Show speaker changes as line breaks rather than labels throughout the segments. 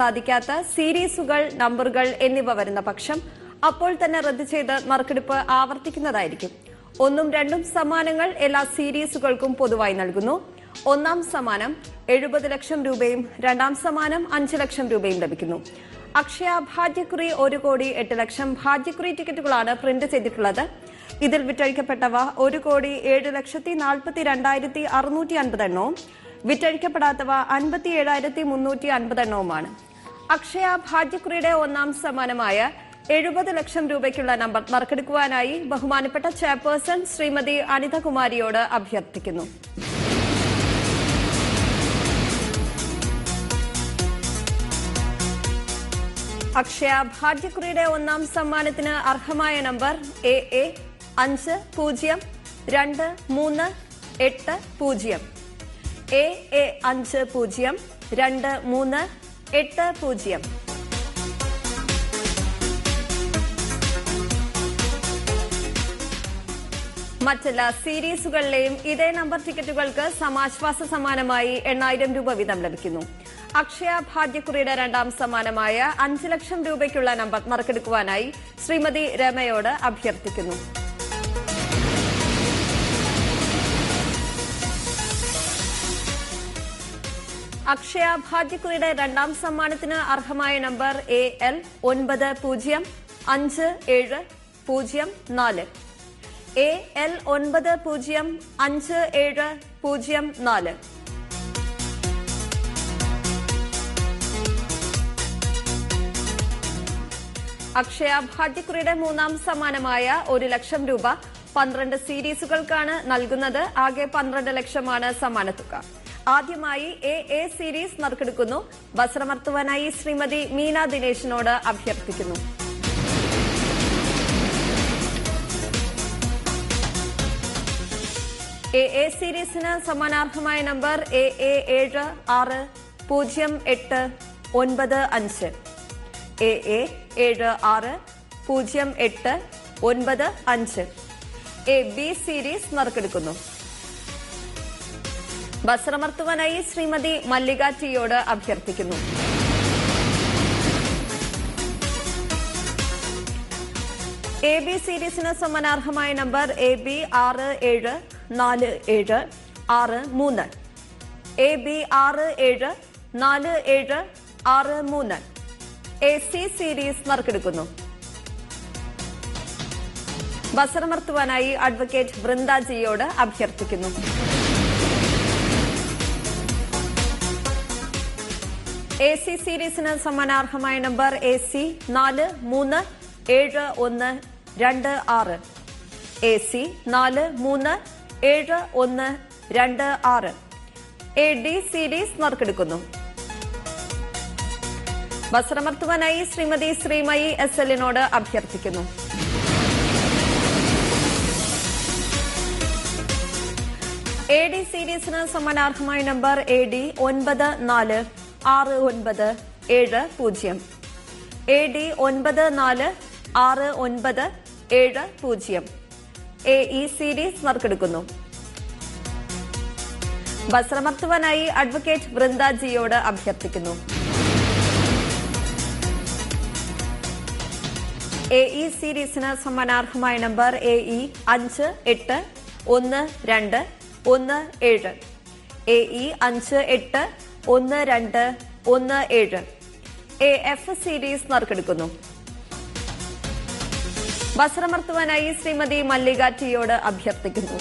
സാധിക്കാത്ത സീരീസുകൾ, നമ്പറുകൾ എന്നിവ വരുന്ന പക്ഷം അപ്പോൾ തന്നെ റദ്ദ് ചെയ്ത് നറുക്കെടുപ്പ് ആവർത്തിക്കുന്നതായിരിക്കും. 1ഉം 2ഉം സമ്മാനങ്ങൾ എല്ലാ സീരീസുകൾക്കും പൊതുവായി നൽകുന്നു. ഒന്നാം സമ്മാനം 70 ലക്ഷം രൂപയും രണ്ടാം സമ്മാനം 5 ലക്ഷം രൂപയും ലഭിക്കുന്നു. അക്ഷയ ഭാഗ്യക്കുറി 1 കോടി 8 ലക്ഷം ഭാഗ്യക്കുറി ടിക്കറ്റുകളാണ് പ്രിന്റ് ചെയ്തിട്ടുള്ളത്. ഇതിൽ വിറ്റഴിക്കപ്പെട്ടവ 1,07,42,650 എണ്ണവും വിറ്റഴിക്കപ്പെടാത്തവ 57,350 എണ്ണവുമാണ്. അക്ഷയ ഭാഗ്യക്കുറിയുടെ ഒന്നാം സമ്മാനമായ 70 ലക്ഷം രൂപയ്ക്കുള്ള നമ്പർ നറുക്കെടുക്കുവാനായി ബഹുമാനപ്പെട്ട ചെയർപേഴ്സൺ ശ്രീമതി അനിതകുമാരിയോട് അഭ്യർത്ഥിക്കുന്നു. അക്ഷയ ഭാഗ്യക്കുറിയുടെ ഒന്നാം സമ്മാനത്തിന് അർഹമായ നമ്പർ AA 502380 AA 502380. മറ്റെല്ലാ സീരീസുകളിലെയും ഇതേ നമ്പർ ടിക്കറ്റുകൾക്ക് സമാശ്വാസ സമ്മാനമായി 8000 രൂപ വീതം ലഭിക്കുന്നു. അക്ഷയ ഭാഗ്യക്കുറിയുടെ രണ്ടാം സമ്മാനമായ 5 ലക്ഷം രൂപയ്ക്കുള്ള നമ്പർ നറുക്കെടുക്കുവാനായി ശ്രീമതി രമയോട് അഭ്യർത്ഥിക്കുന്നു. അക്ഷയ ഭാഗ്യക്കുറിയുടെ രണ്ടാം സമ്മാനത്തിന് അർഹമായ നമ്പർ AL 905704 AL 905704. അക്ഷയ ഭാഗ്യക്കുറിയുടെ മൂന്നാം സമ്മാനമായ 1 ലക്ഷം രൂപ 12 സീരീസുകൾക്കാണ് നൽകുന്നത്. ആകെ 12 ലക്ഷമാണ് സമ്മാനത്തുക. ആദ്യമായി AA സീരീസ് നറുക്കെടുക്കുന്നു. വസ്ത്രമർത്തുവാനായി ശ്രീമതി മീന ദിനേശിനോട് അഭ്യർത്ഥിക്കുന്നു. AA സീരീസിന് സമ്മാനാർഹമായ number AA 760895 AA 760895. AB series നറുക്കെടുക്കുന്നു. വസ്ത്രമർത്തുവാനായി ശ്രീമതി മല്ലിക ടിയോട് അഭ്യർത്ഥിക്കുന്നു. AB സീരീസിന് സമ്മാനാർഹമായ number AB 674763 AB 674763. AC series നറുക്കെടുക്കുന്നു. വസ്ത്രമർത്തുവാനായി അഡ്വക്കേറ്റ് വൃന്ദാജിയോട് അഭ്യർത്ഥിക്കുന്നു. AC സീരീസിന് സമ്മാനാർഹമായ number AC 437126 AC 437126. AD series നറുക്കെടുക്കുന്നു. വസ്ത്രമർത്തുവാനായി ശ്രീമതി ശ്രീമയി SLനോട് അഭ്യർത്ഥിക്കുന്നു. AD സീരീസിന് സമ്മാനാർഹമായ number AD 946970 AD 946970. AE series നറുക്കെടുക്കുന്നു. വസ്ത്രമർത്തുവാനായി അഡ്വക്കേറ്റ് വൃന്ദാജിയോട് അഭ്യർത്ഥിക്കുന്നു. AE സീരീസിന് സമ്മാനാർഹമായ number AE 581217 AE 581217. AF series നറുക്കെടുക്കുന്നു. വസ്ത്രമർത്തുവാനായി ശ്രീമതി മല്ലിക ടിയോട് അഭ്യർത്ഥിക്കുന്നു.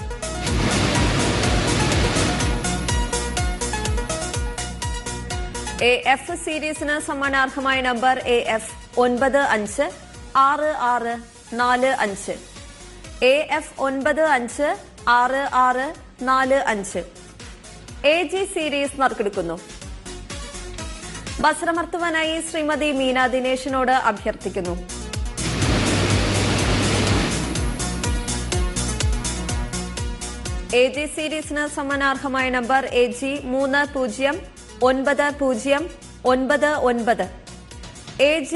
AF സീരീസിന് സമ്മാനാർഹമായ number AF 956645 AF 956645. AG series നറുക്കെടുക്കുന്നു. വസ്ത്രമർത്തുവാനായി ശ്രീമതി മീന ദിനേശിനോട് അഭ്യർത്ഥിക്കുന്നു. AG സീരീസിന് സമ്മാനാർഹമായ നമ്പർ AG 309099 AG